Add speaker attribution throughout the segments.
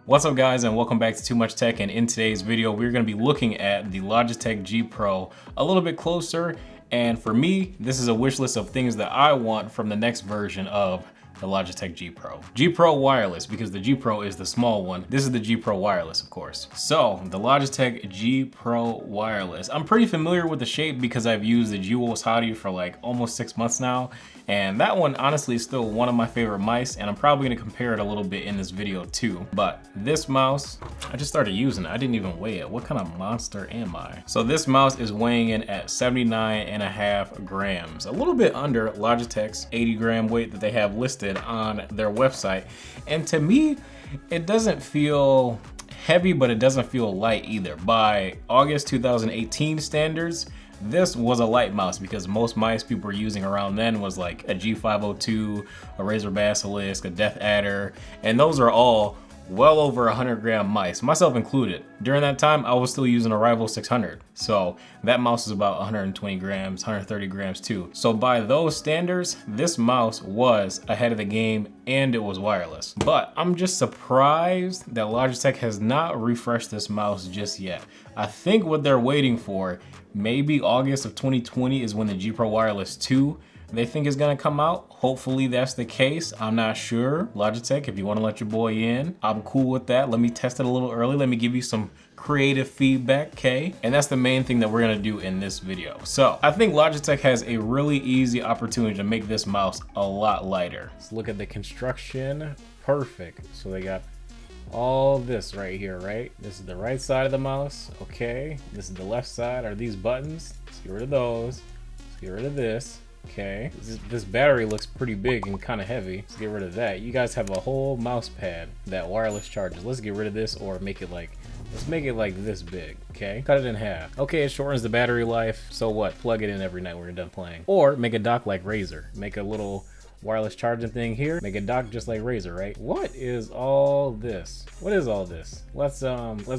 Speaker 1: What's up guys, and welcome back to Too Much Tech, and in today's video we're going to be looking at the Logitech G Pro a little bit closer. And for me, this is a wish list of things that I want from the next version of the Logitech G Pro. G Pro wireless, because the G Pro is the small one. This is the G Pro wireless, of course. So the Logitech G Pro wireless. I'm pretty familiar with the shape because I've used the G-Wolf's Hottie for like almost 6 months now. And that one honestly is still one of my favorite mice, and I'm probably gonna compare it a little bit in this video too. But this mouse, I just started using it. I didn't even weigh it. What kind of monster am I? So this mouse is weighing in at 79.5 grams, a little bit under Logitech's 80 gram weight that they have listed on their website. And to me, it doesn't feel heavy, but it doesn't feel light either. By August 2018 standards, this was a light mouse because most mice people were using around then was like a G502, a Razer Basilisk, a Death Adder, and those are all well over 100 gram mice, myself included. During that time, I was still using a Rival 600. So that mouse is about 120 grams, 130 grams too. So by those standards, this mouse was ahead of the game and it was wireless. But I'm just surprised that Logitech has not refreshed this mouse just yet. I think what they're waiting for, maybe August of 2020 is when the G Pro Wireless 2 they think is gonna come out. Hopefully that's the case. I'm not sure. Logitech, if you wanna let your boy in, I'm cool with that. Let me test it a little early. Let me give you some creative feedback, okay? And that's the main thing that we're gonna do in this video. So I think Logitech has a really easy opportunity to make this mouse a lot lighter. Let's look at the construction. Perfect. So they got all this right here, right? This is the right side of the mouse, okay? This is the left side. Are these buttons? Let's get rid of those. Let's get rid of this. Okay, this battery looks pretty big and kind of heavy. Let's get rid of that. You guys have a whole mouse pad that wireless charges. Let's get rid of this, or make it like, let's make it like this big, okay? Cut it in half. Okay, it shortens the battery life. So what? Plug it in every night when you're done playing. Or make a dock like Razer. Make a little wireless charging thing here. Make a dock just like Razer, right? What is all this? What is all this? Let's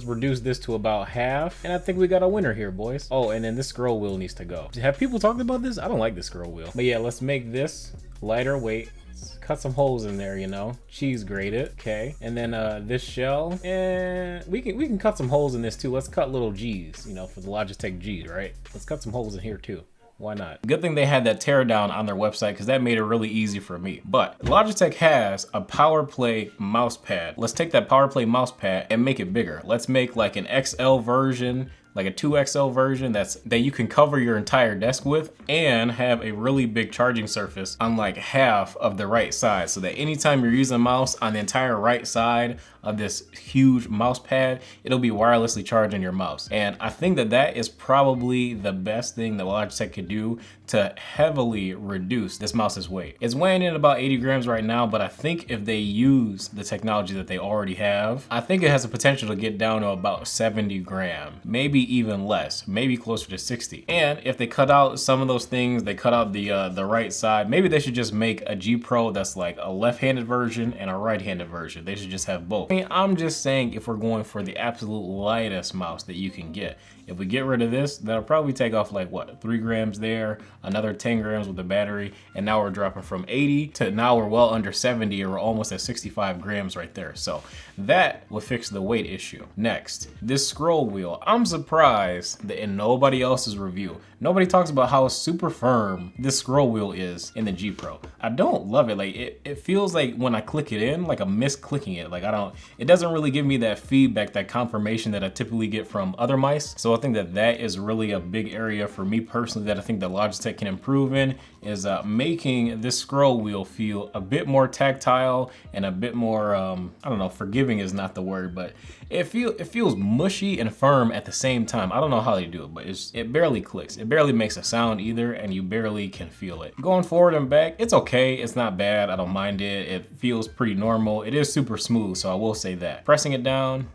Speaker 1: reduce this to about half, and I think we got a winner here, boys. Oh, and then this scroll wheel needs to go. Have people talked about this? I don't like this scroll wheel. But yeah, let's make this lighter weight. Cut some holes in there, you know, cheese grate it, okay? And then this shell, and we can cut some holes in this too. Let's cut little G's, you know, for the Logitech G's, right? Let's cut some holes in here too. Why not? Good thing they had that teardown on their website because that made it really easy for me. But Logitech has a PowerPlay mouse pad. Let's take that PowerPlay mouse pad and make it bigger. Let's make like an XL version, like a 2XL version that you can cover your entire desk with and have a really big charging surface on like half of the right side, so that anytime you're using a mouse on the entire right side of this huge mouse pad, it'll be wirelessly charging your mouse. And I think that that is probably the best thing that Logitech could do to heavily reduce this mouse's weight. It's weighing in about 80 grams right now, but I think if they use the technology that they already have, I think it has the potential to get down to about 70 grams, maybe even less, maybe closer to 60. And if they cut out some of those things, they cut out the right side, maybe they should just make a G Pro that's like a left-handed version and a right-handed version. They should just have both. I mean, I'm just saying, if we're going for the absolute lightest mouse that you can get, if we get rid of this, that'll probably take off like what, 3 grams there, another 10 grams with the battery, and now we're dropping from 80 to now we're well under 70, or we're almost at 65 grams right there. So that will fix the weight issue. Next, this scroll wheel. I'm surprised that in nobody else's review, nobody talks about how super firm this scroll wheel is in the G Pro. I don't love it. Like it feels like when I click it in, like I'm misclicking it. Like it doesn't really give me that feedback, that confirmation that I typically get from other mice. So I think that that is really a big area for me personally that I think that Logitech can improve in, is making this scroll wheel feel a bit more tactile and a bit more, I don't know, forgiving is not the word, but it feels mushy and firm at the same time. I don't know how they do it, but it barely clicks. It barely makes a sound either, and you barely can feel it. Going forward and back, it's okay. It's not bad. I don't mind it. It feels pretty normal. It is super smooth, so I will say that. Pressing it down,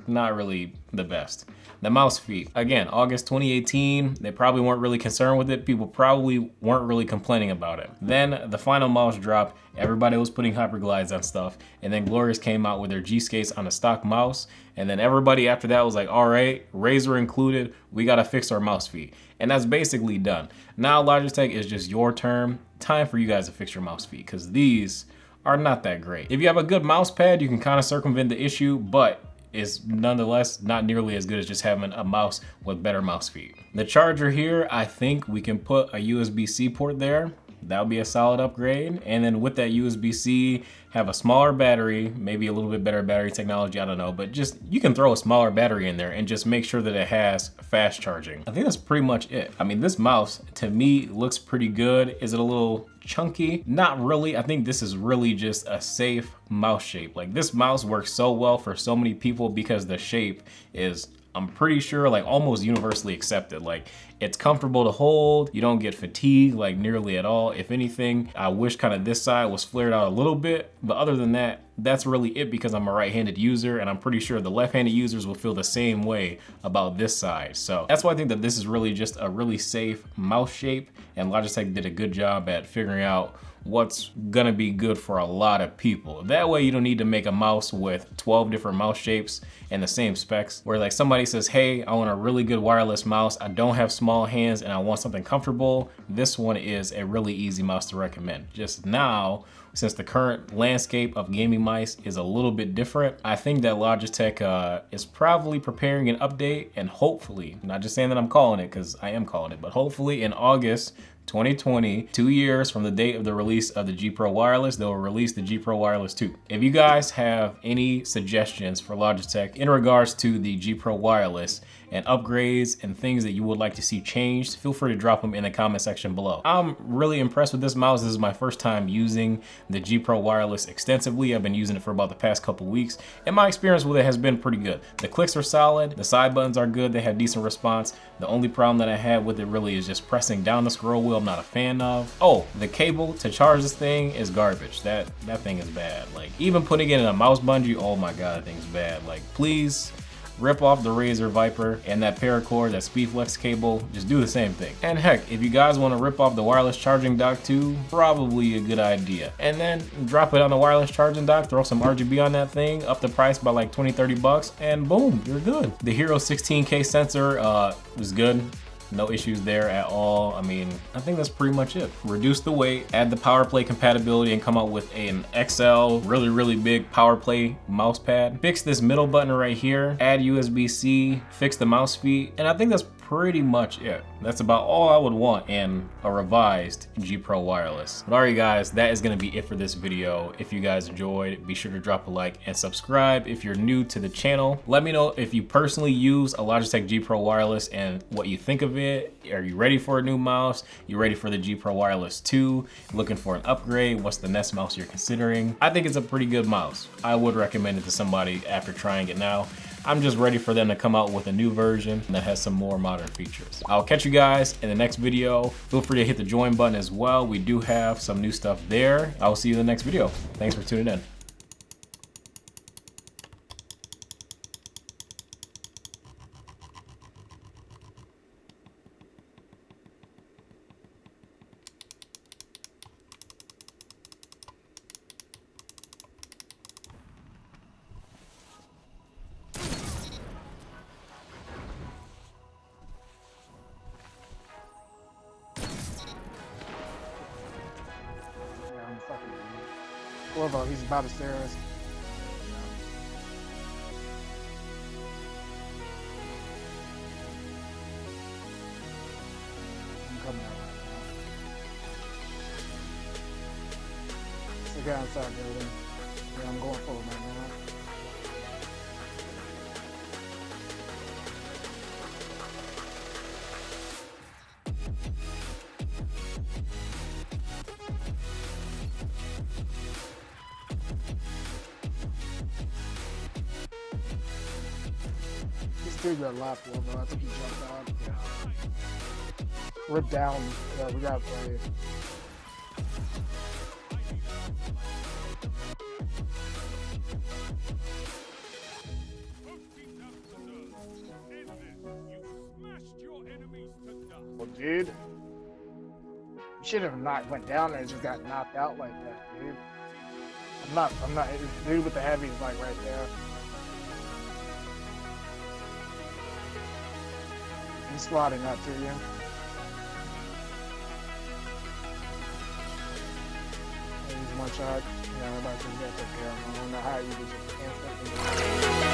Speaker 1: not really the best. The mouse feet, again, August 2018, they probably weren't really concerned with it. People probably weren't really complaining about it. Then the final mouse drop, everybody was putting hyperglides on stuff, and then Glorious came out with their G-Skates on a stock mouse, and then everybody after that was like, all right, Razer included, we gotta fix our mouse feet. And that's basically done. Now Logitech is just your turn. Time for you guys to fix your mouse feet, because these are not that great. If you have a good mouse pad, you can kind of circumvent the issue, but it's nonetheless not nearly as good as just having a mouse with better mouse feet. The charger here, I think we can put a USB-C port there. That would be a solid upgrade. And then with that USB-C, have a smaller battery, maybe a little bit better battery technology, I don't know, but just you can throw a smaller battery in there and just make sure that it has fast charging. I think that's pretty much it. I mean, this mouse to me looks pretty good. Is it a little chunky? Not really. I think this is really just a safe mouse shape. Like, this mouse works so well for so many people because the shape is, I'm pretty sure, like almost universally accepted. Like, it's comfortable to hold. You don't get fatigued like nearly at all. If anything, I wish kind of this side was flared out a little bit, but other than that, that's really it because I'm a right-handed user, and I'm pretty sure the left-handed users will feel the same way about this side. So that's why I think that this is really just a really safe mouse shape, and Logitech did a good job at figuring out what's gonna be good for a lot of people. That way you don't need to make a mouse with 12 different mouse shapes and the same specs, where like somebody says, hey, I want a really good wireless mouse, I don't have small hands and I want something comfortable. This one is a really easy mouse to recommend. Just now, since the current landscape of gaming mice is a little bit different, I think that Logitech is probably preparing an update, and hopefully, not just saying that I'm calling it, because I am calling it, but hopefully in August 2020, 2 years from the date of the release of the G Pro Wireless, they'll release the G Pro Wireless 2. If you guys have any suggestions for Logitech in regards to the G Pro Wireless and upgrades and things that you would like to see changed, feel free to drop them in the comment section below. I'm really impressed with this mouse. This is my first time using the G Pro Wireless extensively. I've been using it for about the past couple weeks, and my experience with it has been pretty good. The clicks are solid, the side buttons are good, they have decent response. The only problem that I had with it really is just pressing down the scroll wheel. I'm not a fan of. Oh, the cable to charge this thing is garbage. That thing is bad. Like, even putting it in a mouse bungee, oh my god, that thing's bad. Like, please rip off the Razer Viper and that paracord, that SpeedFlex cable, just do the same thing. And heck, if you guys want to rip off the wireless charging dock too, probably a good idea. And then drop it on the wireless charging dock, throw some RGB on that thing, up the price by like 20-30 bucks, and boom, you're good. The Hero 16K sensor was good. No issues there at all. I mean, I think that's pretty much it. Reduce the weight, add the PowerPlay compatibility, and come out with an XL, really big PowerPlay mouse pad. Fix this middle button right here, add USB-C, fix the mouse feet, and I think that's pretty much it. That's about all I would want in a revised G Pro Wireless. But alright guys, that is gonna be it for this video. If you guys enjoyed, be sure to drop a like and subscribe if you're new to the channel. Let me know if you personally use a Logitech G Pro Wireless and what you think of it. Are you ready for a new mouse? You ready for the G Pro Wireless 2? Looking for an upgrade? What's the next mouse you're considering? I think it's a pretty good mouse. I would recommend it to somebody after trying it now. I'm just ready for them to come out with a new version that has some more modern features. I'll catch you guys in the next video. Feel free to hit the join button as well. We do have some new stuff there. I will see you in the next video. Thanks for tuning in.
Speaker 2: Whoever, he's about the stairs. I'm coming out right now. It's the guy outside building. Yeah, I'm going for him right now. Still got a lot for him, I think he jumped out. Yeah. Ripped down. Yeah, we gotta play. Well, dude, you should have not went down there and just got knocked out like that, dude. I'm not. Dude with the heavy is like right there. He's swatting that to you. He's one shot. Yeah, I'm about to get that care. I don't know how you just instantly.